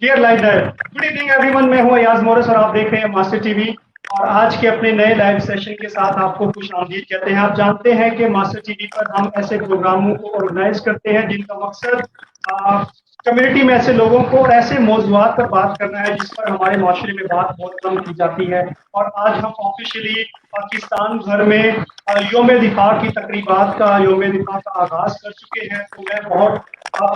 Dear liner good evening everyone, میں ہوں ایاز مورس اور آپ دیکھ رہے ہیں ماسٹر ٹی وی. اور آج کے اپنے نئے لائیو سیشن کے ساتھ آپ کو خوش آمدید کہتے ہیں. آپ جانتے ہیں کہ ماسٹر ٹی وی پر ہم ایسے پروگراموں کو آرگنائز کرتے ہیں جن کا مقصد کمیونٹی میں ایسے لوگوں کو اور ایسے موضوعات پر بات کرنا ہے جس پر ہمارے معاشرے میں بات بہت کم کی جاتی ہے. اور آج ہم آفیشیلی پاکستان بھر میں یوم دفاع کی تقریبات کا، یوم دفاع کا آغاز کر چکے ہیں. تو میں بہت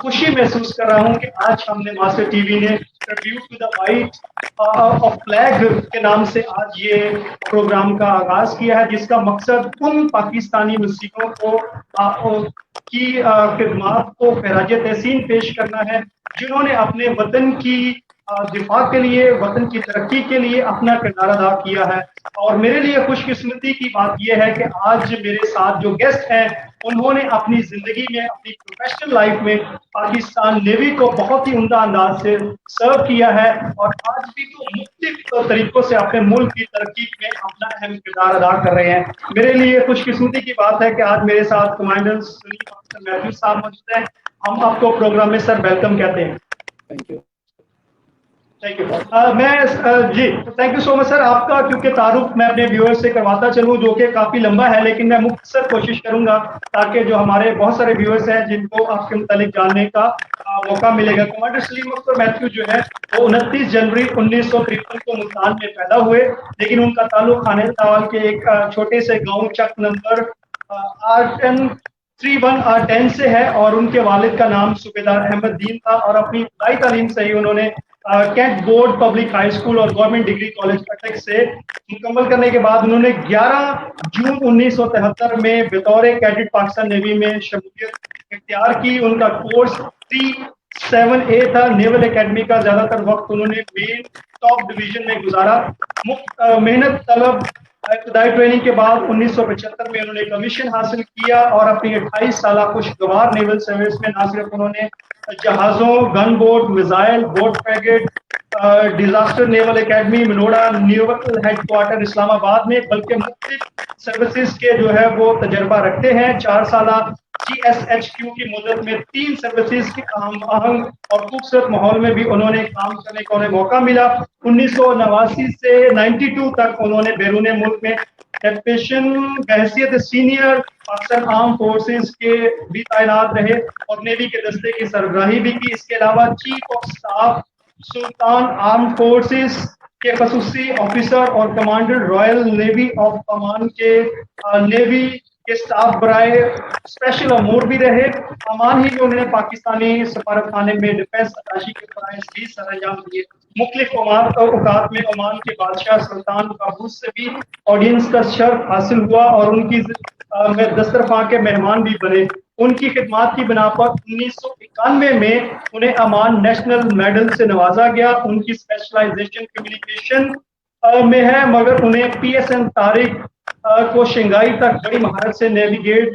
خوشی محسوس کر رہا ہوں کہ آج ہم نے ماسٹر ٹی وی نے tribute to the fight of flag کے نام سے آج یہ پروگرام کا آغاز کیا ہے، جس کا مقصد ان پاکستانی مسلموں کو کی خدمات کو خراج تحسین پیش کرنا ہے جنہوں نے اپنے وطن کی دفاع کے لیے، وطن کی ترقی کے لیے اپنا کردار ادا کیا ہے. اور میرے لیے خوش قسمتی کی بات یہ ہے کہ آج میرے ساتھ جو گیسٹ ہیں انہوں نے اپنی زندگی میں، اپنی پروفیشنل لائف میں پاکستان نیوی کو بہت ہی عمدہ انداز سے سرو کیا ہے، اور آج بھی تو مختلف طریقوں سے اپنے ملک کی ترقی میں اپنا اہم کردار ادا کر رہے ہیں. میرے لیے خوش قسمتی کی بات ہے کہ آج میرے ساتھ کمانڈر سلیم افسر میتھیو صاحب موجود ہیں. ہم آپ کو پروگرام میں سر ویلکم کہتے ہیں. Thank you. Thank you. جی thank you so much sir. آپ کا کیونکہ تعارف میں اپنے ویورز سے کرواتا چلوں جو کہ کافی لمبا ہے، لیکن میں مختصر کوشش کروں گا تاکہ جو ہمارے بہت سارے ویورز ہیں جن کو آپ کے متعلق جاننے کا موقع ملے گا. کمانڈر سلیم اختر میتھیو جو ہے وہ 29 جنوری 1953 کو ملتان میں پیدا ہوئے، لیکن ان کا تعلق خانہ داول کے ایک چھوٹے سے گاؤں چک نمبر R10 سے ہے، اور ان کے والد کا نام صوبیدار احمد دین تھا. اور اپنی ابتدائی تعلیم سے ہی انہوں نے cantt board public high school اور گورنمنٹ ڈگری کالج اٹک سے مکمل کرنے کے بعد انہوں نے 11 جون 1973 میں بطور کیڈٹ پاکستان نیوی میں شمولیت اختیار کی. ان کا کورس 3-7A تھا. نیول اکیڈمی کا زیادہ تر وقت انہوں نے مین ٹاپ ڈویژن میں گزارا. محنت طلب ابتدائی ٹریننگ کے بعد 1975 میں انہوں نے کمیشن حاصل کیا، اور اپنی 28 سالہ خوشگوار نیول سروس میں نہ صرف انہوں نے جہازوں، gun boat, missile, boat frigate, disaster naval academy Manora, naval headquarters Islamabad میں، بلکہ مختلف سروسز کے جو ہے وہ تجربہ رکھتے ہیں. 4 سالہ GSHQ کی مدت میں 3 سروسز کے اہم اور خوبصورت ماحول میں بھی انہوں نے کام کرنے کا انہیں موقع ملا. 1989 سے 92 تک انہوں نے بیرون ملک میں ڈیپوٹیشن بحیثیت سینئر پاکستان آرم فورسز کے بھی تعینات رہے اور نیوی کے دستے کی سربراہی بھی کی. اس کے علاوہ chief of staff Sultan arm forces کے خصوصی آفیسر اور commander Royal navy of Oman کے نیوی کے اسٹاف برائے اسپیشل امور بھی رہے. عمان ہی میں انہوں نے پاکستانی سفارت خانے میں ڈیفینس اتاشی کے فرائض بھی سر انجام دیے. مختلف اوقات میں عمان کے بادشاہ سلطان قابوس سے بھی آڈینس کا شرف حاصل ہوا اور ان کی دسترخواں کے مہمان بھی بنے. ان کی خدمات کی بنا پر 1991 میں انہیں امان نیشنل میڈل سے نوازا گیا. ان کی اسپیشلائزیشن کمیونیکیشن میں ہے، مگر انہیں PSN طارق کو شنگھائی تک بڑی مہارت سے نیویگیٹ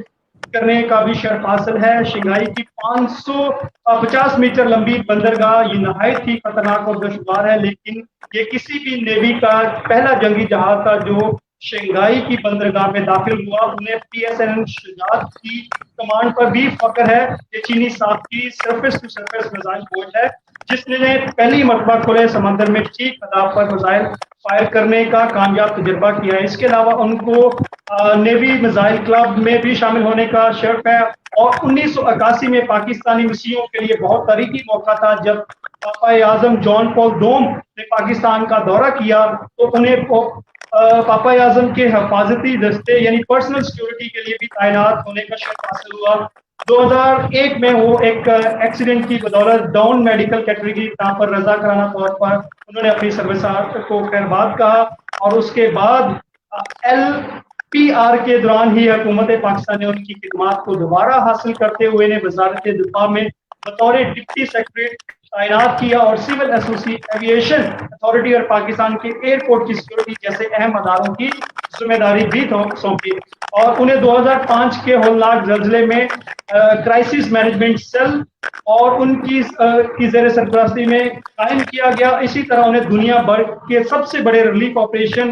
کرنے کا بھی شرف حاصل ہے. شنگھائی کی 550 میٹر لمبی بندرگاہ یہ نہایت ہی خطرناک اور دشوار ہے، لیکن یہ کسی بھی نیوی کا پہلا جنگی جہاز تھا جو شنگھائی کی بندرگاہ میں داخل ہوا. انہیں PSN شجاعت کی کمانڈ پر بھی فخر ہے. یہ چینی صاحب کی سرفیس ٹو سرفیس میزائل فوج ہے جس نے پہلی مرتبہ کھلے سمندر میں ٹھیک خطاب پر میزائل فائر کرنے کا کامیاب تجربہ کیا ہے. اس کے علاوہ ان کو نیوی میزائل کلب میں بھی شامل ہونے کا شرف ہے. اور 1981 میں پاکستانی مسیحوں کے لیے بہت تاریخی موقع تھا جب پاپا اعظم جان پال دوم نے پاکستان کا دورہ کیا تو انہیں پاپا اعظم کے حفاظتی دستے یعنی پرسنل سیکورٹی کے لیے بھی تعینات ہونے کا شرف حاصل ہوا. 2001 میں وہ ایک ایکسیڈنٹ کی بدولت ڈاؤن میڈیکل کیٹیگری پر رضا کرانہ طور پر انہوں نے اپنی سروس کو خیر بات کہا، اور اس کے بعد LPR کے دوران ہی حکومت پاکستان نے ان کی خدمات کو دوبارہ حاصل کرتے ہوئے انہیں وزارت دفاع میں بطور ڈپٹی سیکرٹری تعینات کیا اور سول ایویشن اتھارٹی اور پاکستان کے ایئرپورٹ کی سیکورٹی جیسے اہم اداروں کی ذمہ داری بھی سونپی. اور انہیں 2005 کے ہولناک زلزلے میں کرائسس مینجمنٹ سیل اور ان کی زیر سرپرستی میں قائم کیا گیا. اسی طرح انہیں دنیا بھر کے سب سے بڑے ریلیف آپریشن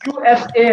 USA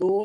2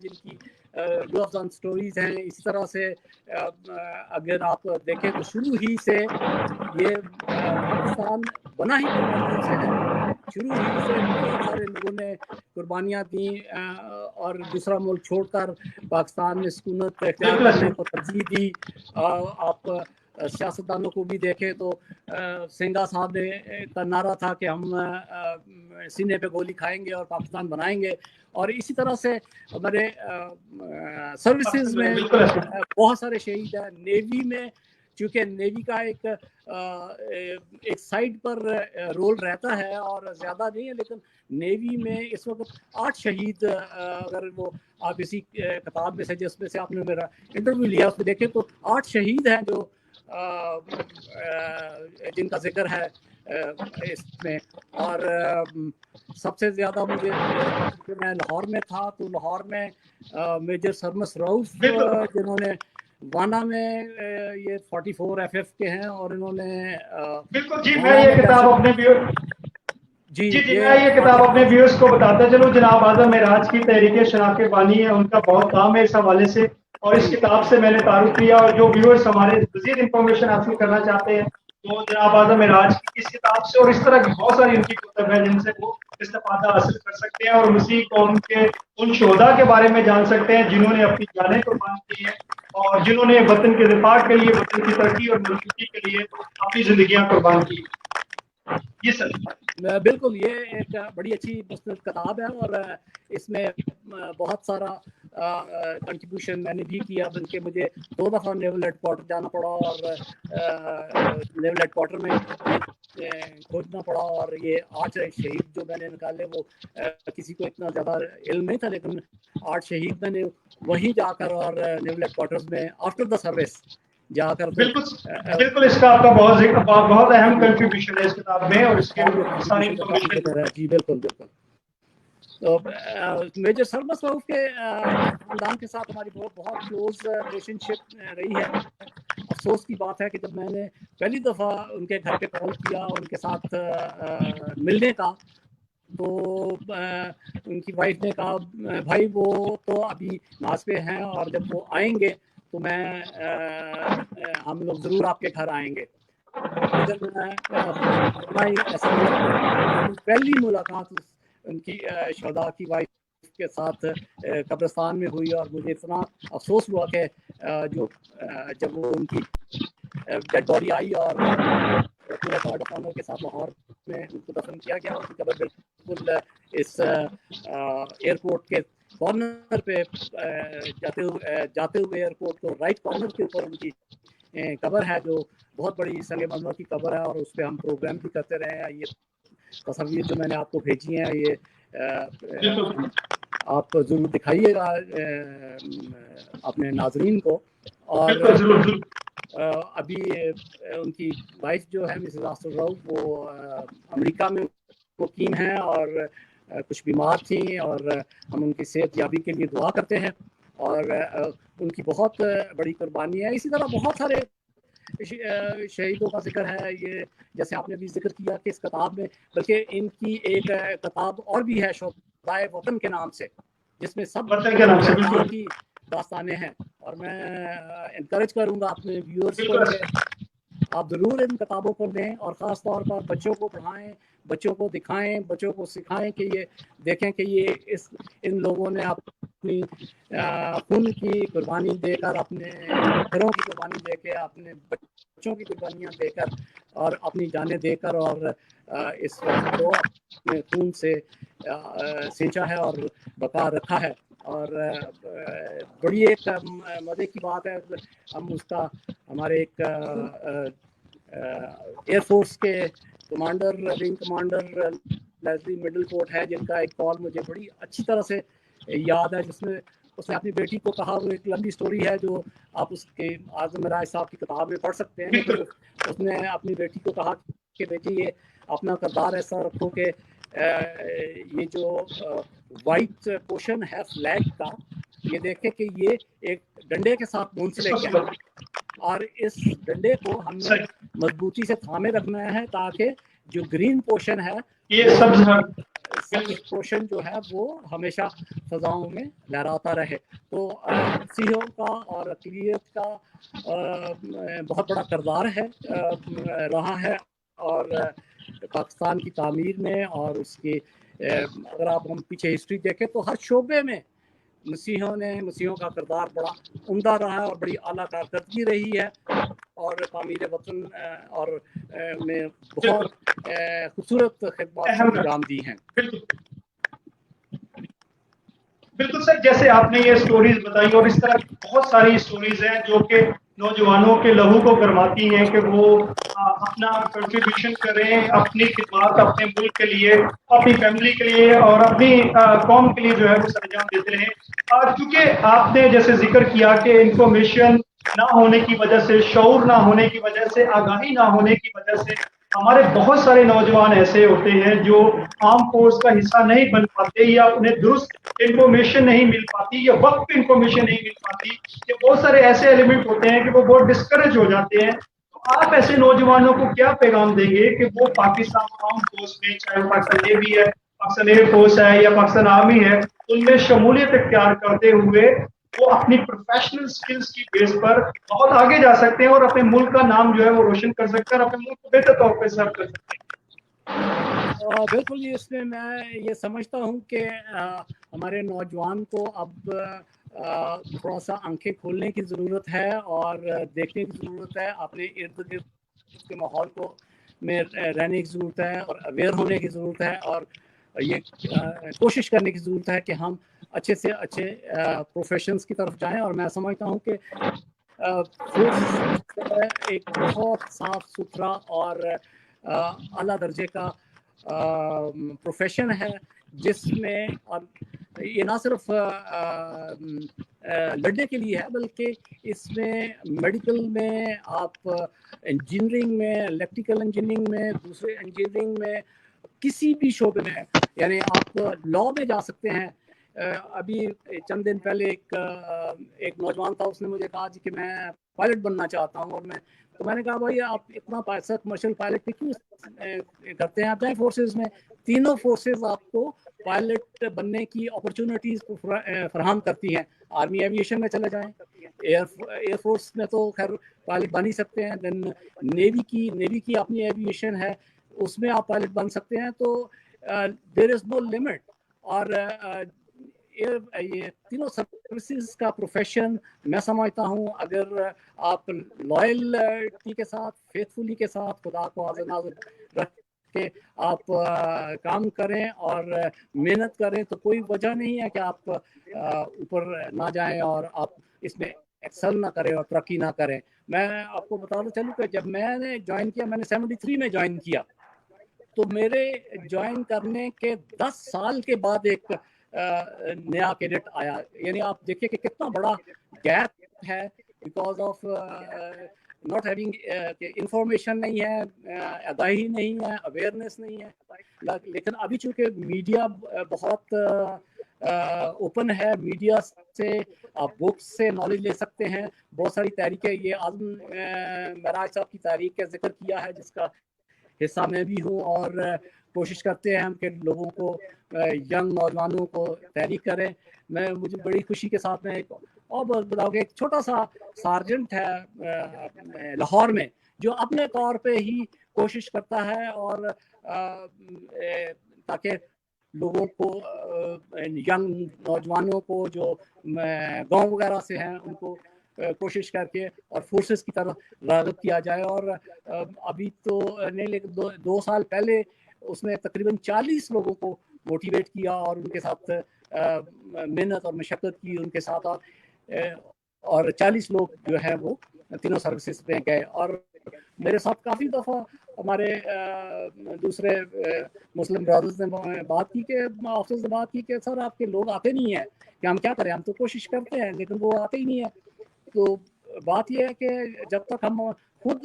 جن کی لوز آن سٹوریز ہیں. اس طرح سے اگر آپ دیکھیں تو شروع ہی سے یہ پاکستان بنا ہی قربانیوں سے ہے. شروع ہی سے بہت سارے لوگوں نے قربانیاں دیں اور دوسرا ملک چھوڑ کر پاکستان میں سکونت اختیار کرنے کو ترجیح دی. آپ سیاستدانوں کو بھی دیکھیں تو سنگا صاحب نے کا نعرہ تھا کہ ہم سینے پہ گولی کھائیں گے اور پاکستان بنائیں گے. اور اسی طرح سے ہمارے سروسز میں بہت سارے شہید ہیں. نیوی میں چونکہ نیوی کا ایک سائڈ پر رول رہتا ہے اور زیادہ نہیں ہے, لیکن نیوی میں اس وقت 8 شہید, اگر وہ آپ اسی کتاب میں سے جس میں سے آپ نے میرا انٹرویو لیا اس میں دیکھیں تو 8 شہید ہیں جو جن کا ذکر ہے اس میں. اور سب سے زیادہ مجھے میں لاہور میں تھا تو لاہور میں میجر سرمس رؤف جنہوں نے وانا میں یہ 44 FF کے ہیں اور انہوں نے بالکل جی میں یہ کتاب اپنے جی میں یہ کتاب اپنے ویورز کو بتاتا چلوں. جناب اعظم معراج کی تحریک شناخت بانی ہے, ان کا بہت کام ہے اس حوالے سے, اور اس کتاب سے میں نے تعارف کیا. اور جو ویورز ہمارے مزید انفارمیشن حاصل کرنا چاہتے ہیں تو جناب اعظم معراج کی اس کتاب سے اور اس طرح کی بہت ساری ان کی کتب ہیں جن سے وہ استفادہ حاصل کر سکتے ہیں اور اسی قوم کے ان شہداء کے بارے میں جان سکتے ہیں جنہوں نے اپنی جانیں قربان کی ہیں اور جنہوں نے وطن کے دفاع کے لیے, وطن کی ترقی اور مضبوطی کے لیے اپنی زندگیاں قربان کی. جی سر. بالکل یہ ایک بڑی اچھی مستند کتاب ہے اور اس میں بہت سارا کنٹریبیوشن میں نے بھی کیا, بلکہ مجھے 2 دفعہ نیول ہیڈ کوارٹر جانا پڑا اور نیول ہیڈ کوارٹر میں کھوجنا پڑا. اور یہ 8 شہید جو میں نے نکالے وہ کسی کو اتنا زیادہ علم نہیں تھا, لیکن 8 شہید میں نے وہیں جا کر اور نیول ہیڈ کوارٹرز میں آفٹر دا سروس جا کر. بالکل اس کا آپ کا بہت اہم کنٹریبیوشن ہے اس کتاب میں اور اس کے ساری انفارمیشن. جی بالکل بالکل. تو میجر سرمس رؤف کے خاندان کے ساتھ ہماری بہت کلوز ریلیشن شپ رہی ہے. افسوس کی بات ہے کہ جب میں نے پہلی دفعہ ان کے گھر پہ کال کیا ان کے ساتھ ملنے کا تو ان کی وائف نے کہا بھائی وہ تو ابھی ناز پہ ہیں اور جب وہ آئیں گے تو ہم لوگ ضرور آپ کے گھر آئیں گے. ایسا پہلی ملاقات ان کی شہداء کی وائف کے ساتھ قبرستان میں ہوئی اور مجھے اتنا افسوس ہوا کہ جب وہ ان کی ڈیڈ باڈی آئی اور پورا گارڈ آف آنر کے ساتھ لاہور میں ان کو دفن کیا گیا. ان کی قبر بالکل اس ایئرپورٹ کے کارنر پہ جاتے ہوئے ایئرپورٹ کو رائٹ کارنر کے اوپر ان کی قبر ہے جو بہت بڑی سنگ مرمر کی قبر ہے اور اس پہ ہم پروگرام بھی کرتے رہے ہیں. یہ تصاویر جو میں نے آپ کو بھیجی ہیں یہ آپ ضرور دکھائیے گا اپنے ناظرین کو. اور ابھی ان کی وائف جو ہے مسز آسر رؤف وہ امریکہ میں مقیم ہیں اور کچھ بیمار تھیں اور ہم ان کی صحت یابی کے لیے دعا کرتے ہیں اور ان کی بہت بڑی قربانی ہے. اسی طرح بہت سارے شہیدوں کا ذکر ہے یہ جیسے آپ نے بھی ذکر کیا کہ اس کتاب میں, بلکہ ان کی ایک کتاب اور بھی ہے شہدائے وطن کے نام سے جس میں سب کی داستانیں ہیں. اور میں انکریج کروں گا اپنے ویورز کو کہ آپ ضرور ان کتابوں کو لیں اور خاص طور پر بچوں کو پڑھائیں, بچوں کو دکھائیں, بچوں کو سکھائیں کہ یہ دیکھیں کہ یہ ان لوگوں نے اپنی خون کی قربانی دے کر, اپنے گھروں کی قربانی دے کے, اپنے بچوں کی قربانیاں دے کر اور اپنی جانیں دے کر اور اس وطن کو اپنے خون سے سینچا ہے اور بقا رکھا ہے. اور بڑی ایک مزے کی بات ہے, ہم اس کا ہمارے ایک ایئر فورس کے commander wing commander Leslie Middlecoat ہے جن کا ایک کال مجھے بڑی اچھی طرح سے یاد ہے جس میں اس نے اپنی بیٹی کو کہا, وہ ایک لمبی سٹوری ہے جو آپ اس کے اعظم معراج صاحب کی کتاب میں پڑھ سکتے ہیں. اس نے اپنی بیٹی کو کہا کہ بیٹی یہ اپنا کردار ایسا رکھو کہ یہ جو وائٹ پورشن ہے فلیگ کا یہ دیکھے کہ یہ ایک ڈنڈے کے ساتھ منسلک ہے اور اس ڈنڈے کو ہم نے مضبوطی سے تھامے رکھنا ہے تاکہ جو گرین پورشن ہے یہ ایک روشن جو ہے وہ ہمیشہ فضاؤں میں لہراتا رہے. تو مسیحیوں کا اور اقلیت کا بہت بڑا کردار ہے رہا ہے اور پاکستان کی تعمیر میں اور اس کی اگر آپ ہم پیچھے ہسٹری دیکھیں تو ہر شعبے میں مسیحیوں کا کردار بڑا عمدہ رہا ہے اور بڑی اعلیٰ کارکردگی رہی ہے اور تعمیر وطن اور میں بہت خوبصورت خدمات اہم ہے. انجام دی ہیں. بالکل بالکل سر، جیسے آپ نے یہ سٹوریز بتائی اور اس طرح کی بہت ساری سٹوریز ہیں جو کہ نوجوانوں کے لہو کو گرماتی ہیں کہ وہ اپنا کنٹریبیوشن کریں اپنی خدمات اپنے ملک کے لیے، اپنی فیملی کے لیے اور اپنی قوم کے لیے جو ہے وہ سر انجام دیتے رہیں. چونکہ آپ نے جیسے ذکر کیا کہ انفارمیشن نہ ہونے کی وجہ سے، شعور نہ ہونے کی وجہ سے، آگاہی نہ ہونے کی وجہ سے ہمارے بہت سارے نوجوان ایسے ہوتے ہیں جو آرم فورس کا حصہ نہیں بن پاتے یا انہیں درست انفارمیشن نہیں مل پاتی یا وقت پہ انفارمیشن نہیں مل پاتی. کہ بہت سارے ایسے ایلیمنٹ ہوتے ہیں کہ وہ بہت ڈسکریج ہو جاتے ہیں. تو آپ ایسے نوجوانوں کو کیا پیغام دیں گے کہ وہ پاکستان آرم فورس میں، چاہے وہ پاکستان نیوی ہے، پاکستان ایئر فورس ہے یا پاکستان آرمی ہے، ان میں شمولیت اختیار کرتے ہوئے وہ اپنی پروفیشنل سکلز کی بیس پر بہت آگے جا سکتے ہیں اور اپنے ملک کا نام جو ہے وہ روشن کر سکتے ہیں اور اپنے ملک کو بہتر طور پہ سرو کر سکتے ہیں. بالکل اس میں یہ سمجھتا ہوں کہ ہمارے نوجوان کو اب تھوڑا سا آنکھیں کھولنے کی ضرورت ہے اور دیکھنے کی ضرورت ہے. اپنے ارد گرد کے ماحول کو میں رہنے کی ضرورت ہے اور اویئر ہونے کی ضرورت ہے اور یہ کوشش کرنے کی ضرورت ہے کہ ہم اچھے سے اچھے پروفیشنز کی طرف جائیں. اور میں سمجھتا ہوں کہ فورس ایک بہت صاف ستھرا اور اعلیٰ درجے کا پروفیشن ہے جس میں یہ نہ صرف لڑنے کے لیے ہے بلکہ اس میں میڈیکل میں، آپ انجینئرنگ میں، الیکٹریکل انجینئرنگ میں، دوسرے انجینئرنگ میں، کسی بھی شعبے میں، یعنی آپ لا میں جا سکتے ہیں. ابھی چند دن پہلے ایک نوجوان تھا، اس نے مجھے کہا کہ میں پائلٹ بننا چاہتا ہوں. اور میں نے کہا بھائی آپ اتنا پیسہ کمرشل پائلٹ پہ کیوں کرتے ہیں؟ آپ جائیں فورسز میں، تینوں فورسز آپ کو پائلٹ بننے کی اپرچونٹیز کو فراہم کرتی ہیں. آرمی ایویشن میں چلے جائیں، ایئر فورس میں تو خیر پائلٹ بن ہی سکتے ہیں. دین نیوی کی اپنی ایویشن ہے، اس میں آپ پائلٹ بن سکتے ہیں. تو دیر از نو لمٹ. اور یہ تینوں سروسز کا پروفیشن میں سمجھتا ہوں اگر آپ لائلٹی کے ساتھ، فیتھفلی کے ساتھ، خدا کو حاضر ناظر رکھ کے آپ کام کریں اور محنت کریں تو کوئی وجہ نہیں ہے کہ آپ اوپر نہ جائیں اور آپ اس میں ایکسل نہ کریں اور ترقی نہ کریں. میں آپ کو بتانا چلوں کہ جب میں نے جوائن کیا، میں نے 73 میں جوائن کیا، تو میرے جوائن کرنے کے 10 سال کے بعد ایک نیا کیڈٹ آیا. یعنی آپ دیکھیے کہ کتنا بڑا گیپ ہے because of not having information نہیں ہے، آگاہی نہیں ہے، اویئرنیس نہیں ہے. لیکن ابھی چونکہ میڈیا بہت اوپن ہے، میڈیا سے آپ بکس سے نالج لے سکتے ہیں. بہت ساری تحریکیں، یہ اعظم معراج صاحب کی تحریک کا ذکر کیا ہے جس کا حصہ میں بھی ہوں، اور کوشش کرتے ہیں ہم کہ لوگوں کو، ینگ نوجوانوں کو تحریک کریں. مجھے بڑی خوشی کے ساتھ میں اور بتاؤ کہ ایک چھوٹا سا سارجنٹ ہے لاہور میں جو اپنے طور پہ ہی کوشش کرتا ہے اور تاکہ لوگوں کو، ینگ نوجوانوں کو جو گاؤں وغیرہ سے ہیں ان کو کوشش کر کے اور فورسز کی طرف راغب کیا جائے. اور ابھی تو نہیں، لیکن 2 سال پہلے اس نے تقریباً 40 لوگوں کو موٹیویٹ کیا اور ان کے ساتھ محنت اور مشقت کی ان کے ساتھ، اور 40 لوگ جو ہے وہ تینوں سروسز پہ گئے. اور میرے ساتھ کافی دفعہ ہمارے دوسرے مسلم برادرز نے بات کی، کہ آفسرز نے بات کی کہ سر آپ کے لوگ آتے نہیں ہیں، کہ ہم کیا کریں، ہم تو کوشش کرتے ہیں لیکن وہ آتے ہی نہیں ہیں. تو بات یہ ہے کہ جب تک ہم خود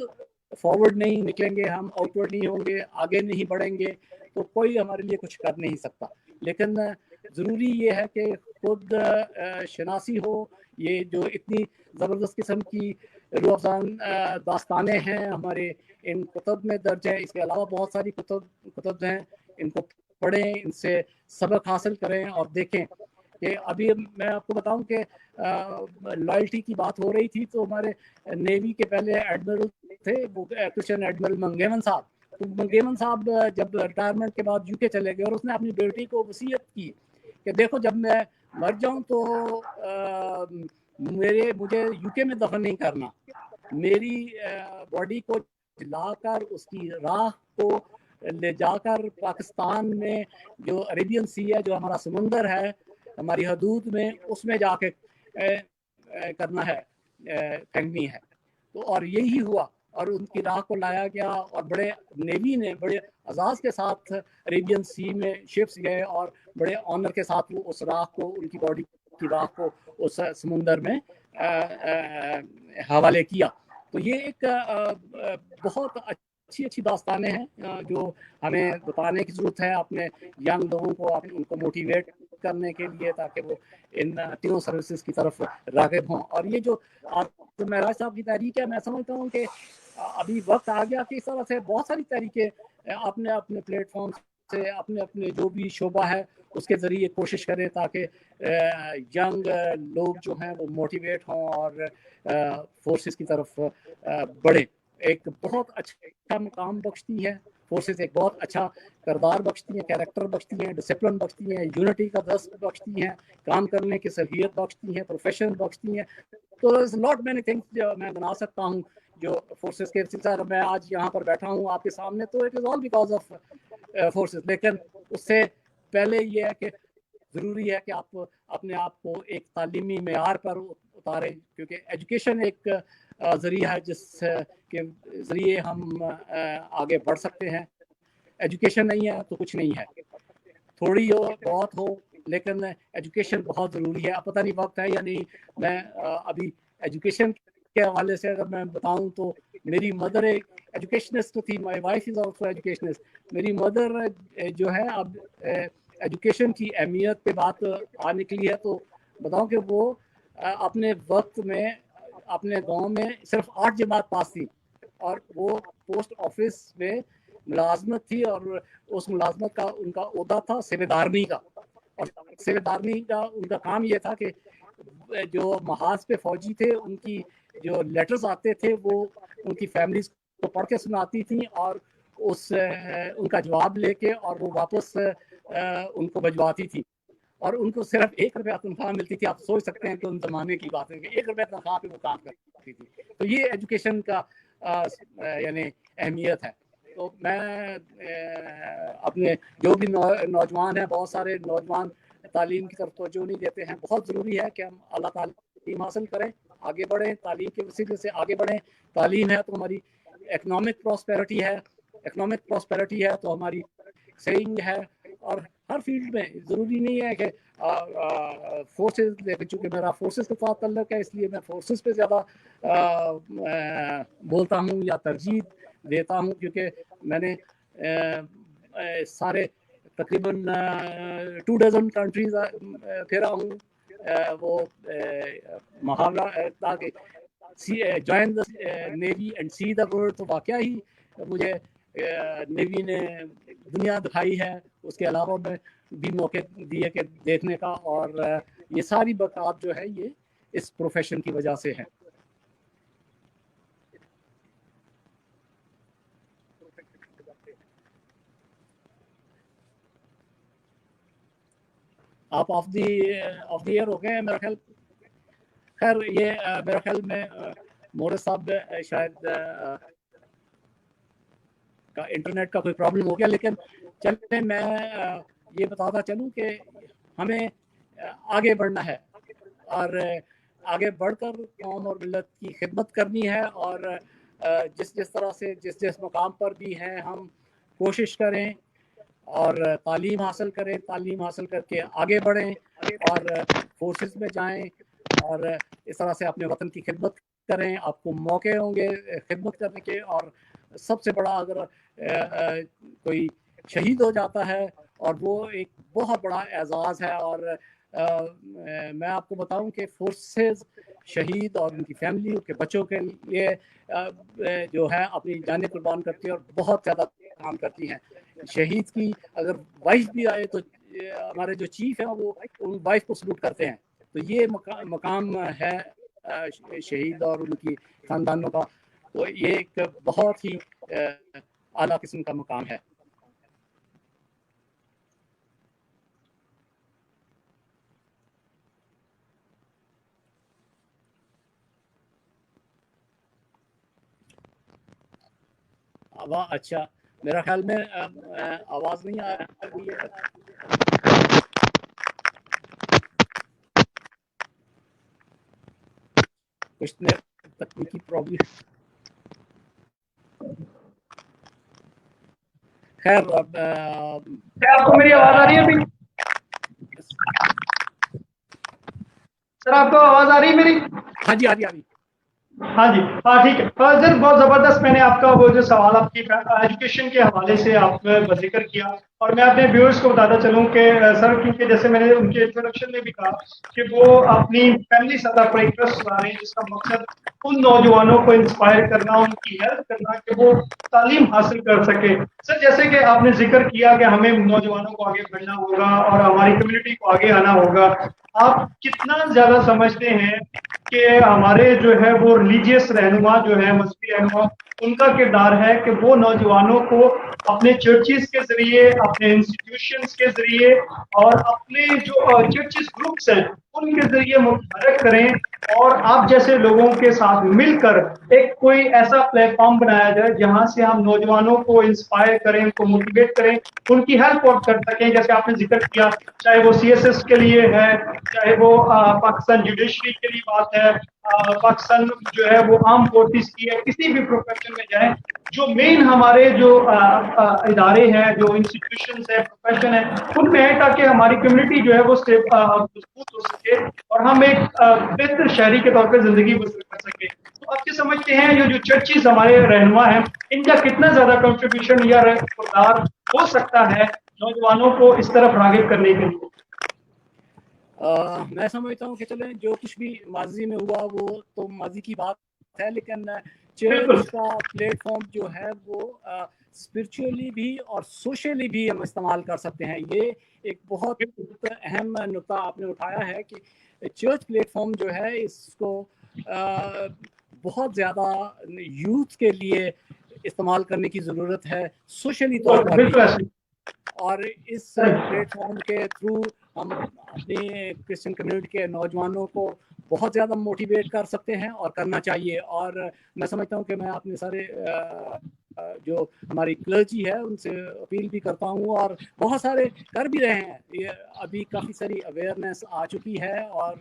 فارورڈ نہیں نکلیں گے، ہم آؤٹ ورڈ نہیں ہوں گے، آگے نہیں بڑھیں گے، تو کوئی ہمارے لیے کچھ کر نہیں سکتا. لیکن ضروری یہ ہے کہ خود شناسی ہو. یہ جو اتنی زبردست قسم کی روح افزان داستانیں ہیں ہمارے ان کتب میں درج ہے، اس کے علاوہ بہت ساری کتب ہیں، ان کو پڑھیں، ان سے سبق حاصل کریں اور دیکھیں کہ ابھی میں آپ کو بتاؤں کہ لائلٹی کی بات ہو رہی تھی تو ہمارے نیوی کے پہلے ایڈمرل تھے وہ کرسچن ایڈمرل منگیمن صاحب. تو منگیمن صاحب جب ریٹائرمنٹ کے بعد یو کے چلے گئے اور اس نے اپنی بیٹی کو وصیت کی کہ دیکھو جب میں مر جاؤں تو مجھے یو کے میں دفن نہیں کرنا، میری باڈی کو لا کر اس کی راہ کو لے جا کر پاکستان میں جو عربین سی ہے، جو ہمارا سمندر ہے ہماری حدود میں، اس میں جا کے کرنا ہے، پھینکنی ہے. تو اور یہی ہوا اور ان کی راہ کو لایا گیا اور بڑے نیوی نے بڑے اعزاز کے ساتھ عربین سی میں شپس گئے اور بڑے آنر کے ساتھ وہ اس راہ کو، ان کی باڈی کی راہ کو اس سمندر میں حوالے کیا. تو یہ ایک بہت اچھی داستانیں ہیں جو ہمیں بتانے کی ضرورت ہے اپنے ینگ لوگوں کو، ان کو موٹیویٹ کرنے کے لیے تاکہ وہ ان تینوں سروسز کی طرف راغب ہوں. اور یہ جو معراج صاحب کی تحریک ہے، میں سمجھتا ہوں کہ ابھی وقت آ گیا کہ اس طرح سے بہت ساری تحریکیں اپنے اپنے پلیٹ فارم سے، اپنے اپنے جو بھی شعبہ ہے اس کے ذریعے کوشش کریں تاکہ ینگ لوگ جو ہیں وہ موٹیویٹ ہوں اور فورسز کی طرف بڑھیں. ایک بہت اچھا مقام بخشتی ہے فورسز، ایک بہت اچھا کردار بخشتی ہیں، کیریکٹر بخشتی ہیں، ڈسپلن بخشتی ہیں، یونٹی کا درس بخشتی ہیں، کام کرنے کی صلاحیت بخشتی ہیں، پروفیشن بخشتی ہیں. تو لاٹ مینی تھنگس جو میں بنا سکتا ہوں جو فورسز کے سلسلہ میں آج یہاں پر بیٹھا ہوں آپ کے سامنے، تو it is all because of forces. لیکن اس سے پہلے یہ ہے کہ ضروری ہے کہ آپ اپنے آپ کو ایک تعلیمی معیار پر اتاریں، کیونکہ ایجوکیشن ایک ذریعہ ہے جس کے ذریعے ہم آگے بڑھ سکتے ہیں. ایجوکیشن نہیں ہے تو کچھ نہیں ہے، تھوڑی ہو بہت ہو لیکن ایجوکیشن بہت ضروری ہے. اب پتہ نہیں وقت ہے یا نہیں، میں ابھی ایجوکیشن کے حوالے سے اگر میں بتاؤں تو میری مدر ایک ایجوکیشنسٹ تھی، my wife is also educationist. میری مدر جو ہے اب ایجوکیشن کی اہمیت پہ بات آ نکلی ہے تو بتاؤں کہ وہ اپنے وقت میں اپنے گاؤں میں صرف 8 جماعت پاس تھی اور وہ پوسٹ آفس میں ملازمت تھی اور اس ملازمت کا ان کا عہدہ تھا سیوید آرمی کا. اور سیوید آرمی کا ان کا کام یہ تھا کہ جو محاذ پہ فوجی تھے ان کی جو لیٹرز آتے تھے وہ ان کی فیملیز کو پڑھ کے سناتی تھیں اور ان کا جواب لے کے اور وہ واپس ان کو بھجواتی تھی. اور ان کو صرف 1 روپیہ تنخواہ ملتی تھی. آپ سوچ سکتے ہیں کہ ان زمانے کی بات ہے کہ 1 روپیہ تنخواہ پہ وہ کام کرتی تھی. تو یہ ایجوکیشن کا یعنی اہمیت ہے. تو میں اپنے جو بھی نوجوان ہیں، بہت سارے نوجوان تعلیم کی طرف توجہ نہیں دیتے ہیں. بہت ضروری ہے کہ ہم اللہ تعلیم حاصل کریں، آگے بڑھیں، تعلیم کے وسیلے سے آگے بڑھیں. تعلیم ہے تو ہماری اکنامک پراسپیرٹی ہے، اکنامک پراسپیرٹی ہے تو ہماری سیونگ ہے. اور ہر فیلڈ میں ضروری نہیں ہے کہ فورسز، لیکن چونکہ میرا فورسز کے ساتھ تعلق ہے اس لیے میں فورسز پہ زیادہ بولتا ہوں یا ترجیح دیتا ہوں، کیونکہ میں نے سارے تقریباً 2 ڈزن کنٹریز پھرا ہوں. وہ محاورہ تھا کہ join the navy and see the world, تو واقعہ ہی مجھے نیوی نے دنیا دکھائی ہے. اس کے علاوہ میں بھی موقع دیے کہ دیکھنے کا، اور یہ ساری برکات جو ہے یہ اس پروفیشن کی وجہ سے ہے. آپ آف دی ایئر ہو گئے ہیں میرا خیال. خیر یہ میرا خیال میں مورد صاحب شاید کا انٹرنیٹ کا کوئی پرابلم ہو گیا، لیکن چلیں میں یہ بتاتا چلوں کہ ہمیں آگے بڑھنا ہے اور آگے بڑھ کر قوم اور ملت کی خدمت کرنی ہے. اور جس طرح سے جس مقام پر بھی ہیں ہم کوشش کریں اور تعلیم حاصل کریں، تعلیم حاصل کر کے آگے بڑھیں اور فورسز میں جائیں اور اس طرح سے اپنے وطن کی خدمت کریں. آپ کو موقع ہوں گے خدمت کرنے کے، اور سب سے بڑا اگر کوئی شہید ہو جاتا ہے اور وہ ایک بہت بڑا اعزاز ہے. اور میں آپ کو بتاؤں کہ فورسز شہید اور ان کی فیملی کے بچوں کے لیے جو ہے اپنی جانیں قربان کرتی ہے اور بہت زیادہ کام کرتی ہیں. شہید کی اگر وائف بھی آئے تو ہمارے جو چیف ہیں وہ ان وائف کو سلوٹ کرتے ہیں. تو یہ مقام ہے شہید اور ان کی خاندانوں کا. تو یہ ایک بہت ہی اعلیٰ قسم کا مقام ہے. اچھا میرا خیال میں آواز نہیں آ رہی ہے. کچھ تکنیکی پرابلم. خیر کیا آپ کو میری آواز آ رہی ہے ابھی؟ سر آپ کو آواز آ رہی ہے میری؟ ہاں جی آ رہی. ہاں جی ہاں ٹھیک ہے سر. بہت زبردست میں نے آپ کا وہ جو سوال آپ کی ایجوکیشن کے حوالے سے آپ نے ذکر کیا اور میں اپنے ویورز کو بتاتا چلوں کہ سر کیونکہ جیسے میں نے ان کے انٹروڈکشن میں بھی کہا کہ وہ اپنی فیملی سطح پر ایک ٹرسٹ چلا رہے ہیں جس کا مقصد ان نوجوانوں کو انسپائر کرنا ان کی ہیلپ کرنا کہ وہ تعلیم حاصل کر سکے. سر جیسے کہ آپ نے ذکر کیا کہ ہمیں نوجوانوں کو آگے بڑھنا ہوگا اور ہماری کمیونٹی کو آگے آنا ہوگا. آپ کتنا زیادہ سمجھتے ہیں کہ ہمارے جو ہے وہ ریلیجیس رہنما جو ہے مذہبی رہنما ان کا کردار ہے کہ وہ نوجوانوں کو اپنے چرچز کے ذریعے اپنے انسٹیٹیوشنز کے ذریعے اور اپنے جو چرچز گروپس ہیں ان کے ذریعے متحرک کریں اور آپ جیسے لوگوں کے ساتھ مل کر ایک کوئی ایسا پلیٹ فارم بنایا جائے جہاں سے ہم نوجوانوں کو انسپائر کریں ان کو موٹیویٹ کریں ان کی ہیلپ اور کر سکیں. جیسے آپ نے ذکر کیا چاہے وہ CSS کے لیے ہے چاہے وہ پاکستان جوڈیشری کے لیے بات ہے پاکستان جو ہے وہ آرم فورسز کی ہے کسی بھی پروفیشن میں جائیں جو مین ہمارے جو ادارے ہیں جو انسٹیٹیوشنز ہیں پروفیشن ہے ان میں ہے تاکہ ہماری کمیونٹی جو ہے وہ مضبوط ہو سکے اور ہم ایک بہتر شہری کے طور پہ زندگی بسر کر سکیں. تو آپ کیا سمجھتے ہیں یہ جو چرچز ہمارے رہنما ہیں ان کا کتنا زیادہ کنٹریبیوشن یا کردار ہو سکتا ہے نوجوانوں کو اس طرف راغب کرنے کے لیے؟ میں سمجھتا ہوں کہ چلیں جو کچھ بھی ماضی میں ہوا وہ تو ماضی کی بات ہے لیکن چرچ کا پلیٹ فارم جو ہے وہ اسپرچولی بھی اور سوشلی بھی ہم استعمال کر سکتے ہیں. یہ ایک بہت اہم نقطہ آپ نے اٹھایا ہے کہ چرچ پلیٹ فارم جو ہے اس کو بہت زیادہ یوتھ کے لیے استعمال کرنے کی ضرورت ہے سوشلی طور پر بھی. اور اس پلیٹ فارم کے تھرو ہم اپنی کرسچن کمیونٹی کے نوجوانوں کو بہت زیادہ موٹیویٹ کر سکتے ہیں اور کرنا چاہیے. اور میں سمجھتا ہوں کہ میں اپنے سارے جو ہماری کلرجی ہے ان سے اپیل بھی کرتا ہوں اور بہت سارے کر بھی رہے ہیں. یہ ابھی کافی ساری اویئرنیس آ چکی ہے اور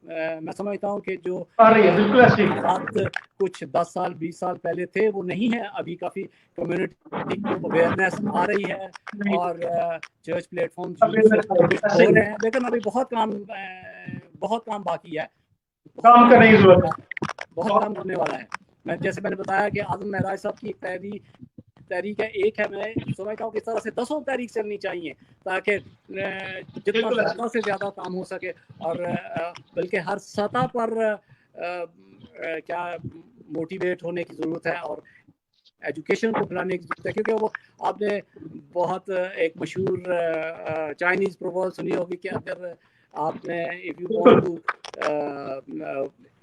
میں سمجھتا ہوں کہ جو بات کچھ 10 سال 20 سال پہلے تھے وہ نہیں ہے. ابھی کافی کمیونٹی کو اویئرنیس آ رہی ہے اور چرچ پلیٹ فارمز یوز ہو رہے ہیں لیکن ابھی بہت کام باقی ہے. کام کرنے کی ضرورت ہے. بہت کام کرنے والا ہے. جیسے میں نے بتایا کہ اعظم معراج صاحب کی تحریک ہے ایک ہے. میں سمجھتا ہوں کہ اس طرح سے 10 تحریک چلنی چاہیے تاکہ جتنا زیادہ سے زیادہ کام ہو سکے اور بلکہ ہر سطح پر کیا موٹیویٹ ہونے کی ضرورت ہے اور ایجوکیشن کو بڑھانے کی ضرورت ہے. کیونکہ وہ آپ نے بہت ایک مشہور چائنیز پروورب سنی ہوگی کہ اگر آپ نے اف یو وانٹ ٹو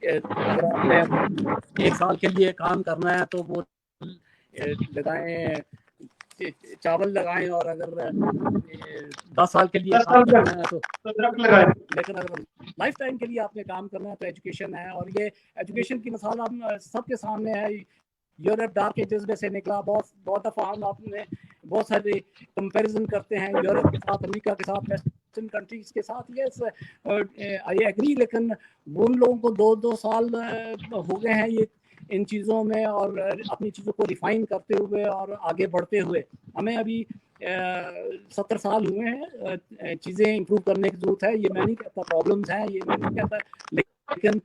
اگر آپ نے 1 سال کے لیے کام کرنا ہے تو وہ لگائیں چاول لگائیں اور اگر 10 سال کے لیے کام کرنا ہے تو لیکن اگر لائف ٹائم کے لیے آپ نے کام کرنا ہے تو ایجوکیشن ہے. اور یہ ایجوکیشن کی مثال ہم سب کے سامنے ہے. یورپ ڈارک ایجز میں سے نکلا. بہت دفعہ ہم اپنے بہت سارے کمپیریزن کرتے ہیں یورپ کے ساتھ امریکہ کے ساتھ ویسٹرن کنٹریز کے ساتھ. یس آئی ایگری لیکن ان لوگوں کو 2 سال ہو گئے ہیں یہ ان چیزوں میں اور اپنی چیزوں کو ریفائن کرتے ہوئے اور آگے بڑھتے ہوئے. ہمیں ابھی 70 سال ہوئے ہیں. چیزیں امپروو کرنے کی ضرورت ہے. یہ میں نہیں کہتا پرابلمز ہیں یہ میں نہیں کہتا لیکن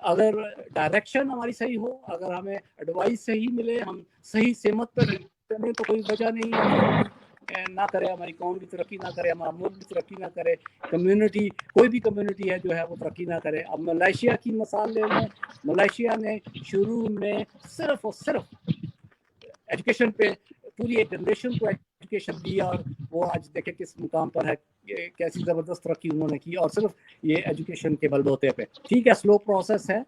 اگر ڈائریکشن ہماری صحیح ہو اگر ہمیں ایڈوائس صحیح ملے ہم صحیح سمت پر چلیں تو کوئی وجہ نہیں ہے ترقی نہ کرے. ہماری قوم بھی ترقی نہ کرے ہمارا ملک بھی ترقی نہ کرے کمیونٹی کوئی بھی کمیونٹی ہے جو ہے وہ ترقی نہ کرے. اب ملائیشیا کی مثال لے لیں. ملائیشیا نے شروع میں صرف اور صرف ایجوکیشن پہ پوری ایک جنریشن کو ایجوکیشن دی اور وہ آج دیکھیں کس مقام پر ہے, کیسی زبردست ترقی انہوں نے کی, اور صرف یہ ایجوکیشن کے بلبوتے پہ. ٹھیک ہے, سلو پروسیس ہے,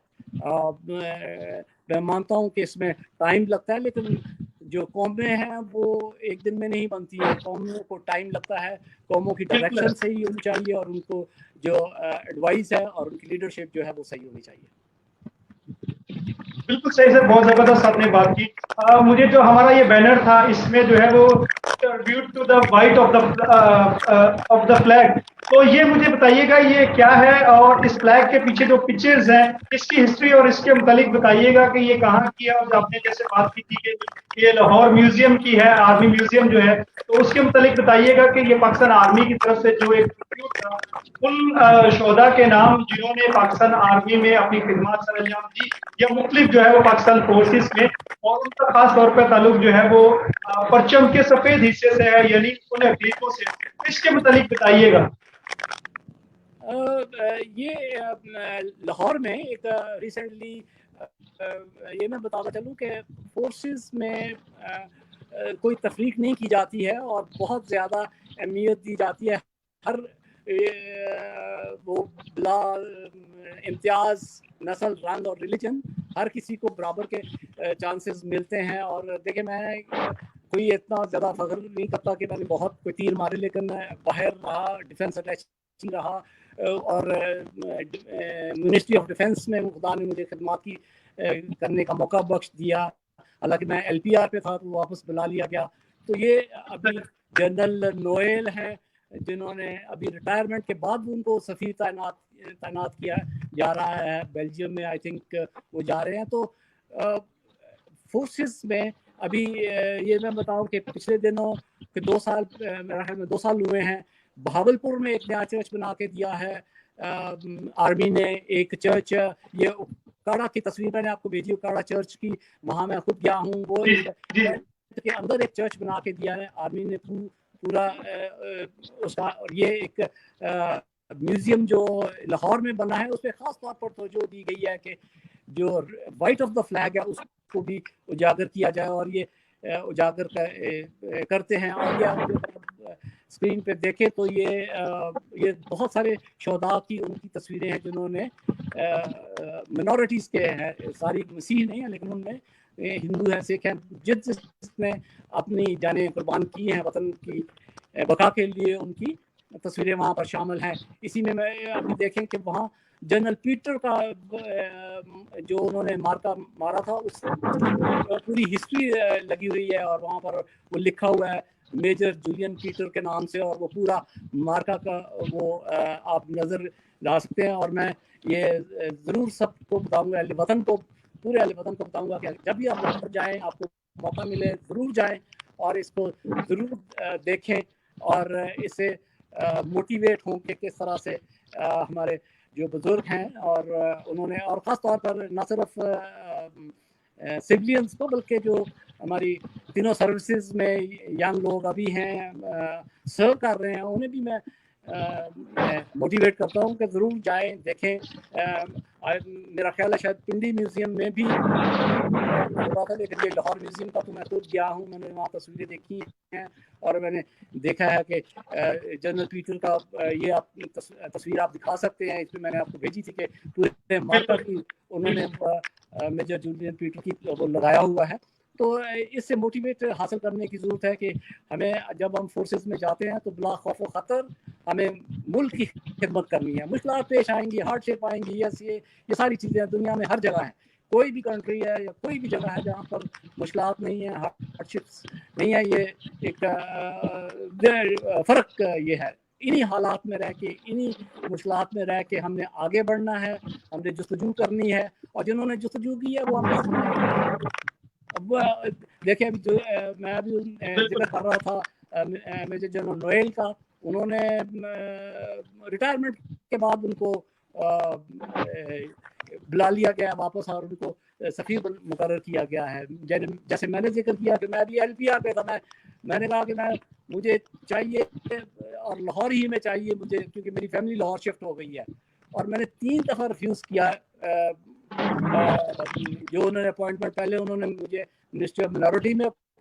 میں مانتا ہوں کہ اس میں ٹائم لگتا ہے, لیکن جو قومیں ہیں وہ ایک دن میں نہیں بنتی ہیں, قوموں کو ٹائم لگتا ہے, قوموں کی ڈائریکشن صحیح ہونی چاہیے اور ان کو جو ایڈوائس ہے اور ان کی لیڈرشپ جو ہے وہ صحیح ہونی چاہیے. بالکل صحیح سر, بہت زبردست آپ نے بات کی. مجھے جو ہمارا یہ بینر تھا اس میں جو ہے وہ tribute to the white of the flag, تو یہ مجھے بتائیے گا یہ کیا ہے, اور اس فلیگ کے پیچھے جو پکچرز ہیں اس کی ہسٹری اور اس کے متعلق بتائیے گا کہ یہ کہاں کی ہے, اور آپ نے جیسے بات کی تھی کہ یہ لاہور میوزیم کی ہے, آرمی میوزیم جو ہے, تو اس کے متعلق بتائیے گا کہ یہ پاکستان آرمی کی طرف سے جو ایک ٹربیوٹ تھا ان شہداء کے نام جنہوں نے پاکستان آرمی میں اپنی خدمات سر انجام دی, یا مختلف جو ہے وہ پاکستان فورسز میں, اور ان کا خاص طور پہ تعلق جو ہے وہ پرچم کے سفید حصے سے ہے, یعنی ان عقیدتوں سے. اس کے متعلق بتائیے گا. یہ لاہور میں ایک ریسنٹلی یہ میں بتاتا چلوں کہ فورسز میں کوئی تفریق نہیں کی جاتی ہے اور بہت زیادہ اہمیت دی جاتی ہے. ہر وہ بلا امتیاز نسل, رنگ اور ریلیجن ہر کسی کو برابر کے چانسز ملتے ہیں. اور دیکھیں میں کوئی اتنا زیادہ فخر نہیں کرتا کہ میں نے بہت کوئی تیر مارے, لیکن میں باہر رہا, ڈیفینس اٹیچی رہا, اور منسٹری آف ڈیفینس میں خدا نے مجھے خدمات کی کرنے کا موقع بخش دیا. حالانکہ میں ایل پی آر پہ تھا تو واپس بلا لیا گیا. تو یہ ابھی جنرل نوئل ہیں جنہوں نے ابھی ریٹائرمنٹ کے بعد ان کو سفیر تعینات کیا جا رہا ہے بیلجیم میں, آئی تھنک وہ جا رہے ہیں. تو فورسز میں ابھی یہ میں بتاؤں کہ پچھلے دنوں کہ 2 سال, میرا خیال میں 2 سال ہوئے ہیں, بہاولپور میں ایک نیا چرچ بنا کے دیا ہے آرمی نے. ایک چرچ, یہ اکاڑا کی تصویر میں نے آپ کو بھیجی, اکاڑا چرچ کی, وہاں میں خود گیا ہوں. وہ کے اندر ایک چرچ بنا کے دیا ہے آرمی نے پورا اس کا. اور یہ ایک میوزیم جو لاہور میں بنا ہے اس پہ خاص طور پر توجہ دی گئی ہے کہ جو وائٹ آف دا فلیگ ہے اس کو بھی اجاگر کیا جائے, اور یہ اجاگر کرتے ہیں. اور یہ اسکرین پہ دیکھیں تو یہ بہت سارے شہداء کی ان کی تصویریں ہیں جنہوں نے منورٹیز کے ہیں, ساری مسیح نہیں ہیں لیکن ان میں ہندو ہیں, سکھ ہیں, جس نے اپنی جانیں قربان کی ہیں وطن کی بقا کے لیے, ان کی تصویریں وہاں پر شامل ہیں. اسی میں ابھی دیکھیں کہ وہاں جنرل پیٹر کا جو انہوں نے مارا تھا اس کی پوری ہسٹری لگی ہوئی ہے, اور وہاں پر وہ لکھا ہوا ہے میجر جولین پیٹر کے نام سے, اور وہ پورا مارکا کا وہ آپ نظر لا سکتے ہیں. اور میں یہ ضرور سب کو بتاؤں گا, اہل وطن کو, پورے اہل وطن کو بتاؤں گا کہ جب بھی آپ وہاں پر جائیں, آپ کو موقع ملے ضرور جائیں اور اس کو ضرور دیکھیں, اور اس سے موٹیویٹ ہوں کہ کس طرح سے ہمارے جو بزرگ ہیں اور انہوں نے, اور خاص طور پر نہ صرف سویلینس کو بلکہ جو ہماری تینوں سروسز میں ینگ لوگ ابھی ہیں سرو کر رہے ہیں, انہیں بھی میں موٹیویٹ کرتا ہوں کہ ضرور جائیں دیکھیں. میرا خیال ہے شاید پنڈی میوزیم میں بھی ہو رہا تھا, لیکن یہ لاہور میوزیم کا تو میں خود گیا ہوں, میں نے وہاں تصویریں دیکھی ہیں اور میں نے دیکھا ہے کہ جنرل پیٹر کا یہ آپ تصویر آپ دکھا سکتے ہیں, اس میں نے آپ کو بھیجی تھی کہ پورے مارکا کی انہوں نے میجر جولین پیٹر کی وہ لگایا ہوا ہے. تو اس سے موٹیویٹ حاصل کرنے کی ضرورت ہے کہ ہمیں جب ہم فورسز میں جاتے ہیں تو بلا خوف و خطر ہمیں ملک کی خدمت کرنی ہے. مشکلات پیش آئیں گی, ہارڈ شپ آئیں گی, یس یہ ساری چیزیں دنیا میں ہر جگہ ہیں. کوئی بھی کنٹری ہے یا کوئی بھی جگہ ہے جہاں پر مشکلات نہیں ہیں, ہارڈ شپس نہیں ہے. یہ ایک فرق یہ ہے, انہی حالات میں رہ کے, انہی مشکلات میں رہ کے ہم نے آگے بڑھنا ہے, ہم نے جستجو کرنی ہے, اور جنہوں نے جستجو کی ہے وہ ہم کے سامنے. اب دیکھیں ابھی جو میں ابھی ذکر کر رہا تھا میجر جنرل نوئل کا, انہوں نے ریٹائرمنٹ کے بعد ان کو بلا لیا گیا واپس اور ان کو سفیر مقرر کیا گیا ہے. جیسے میں نے ذکر کیا کہ میں بھی ایل پی آر پہ تھا, میں نے کہا کہ مجھے چاہیے اور لاہور ہی میں چاہیے مجھے, کیونکہ میری فیملی لاہور شفٹ ہو گئی ہے. اور میں نے 3 دفعہ ریفیوز کیا جو انہوں نے اپوائنٹمنٹ, پہلے انہوں نے مجھے منسٹری آف مائنورٹی میں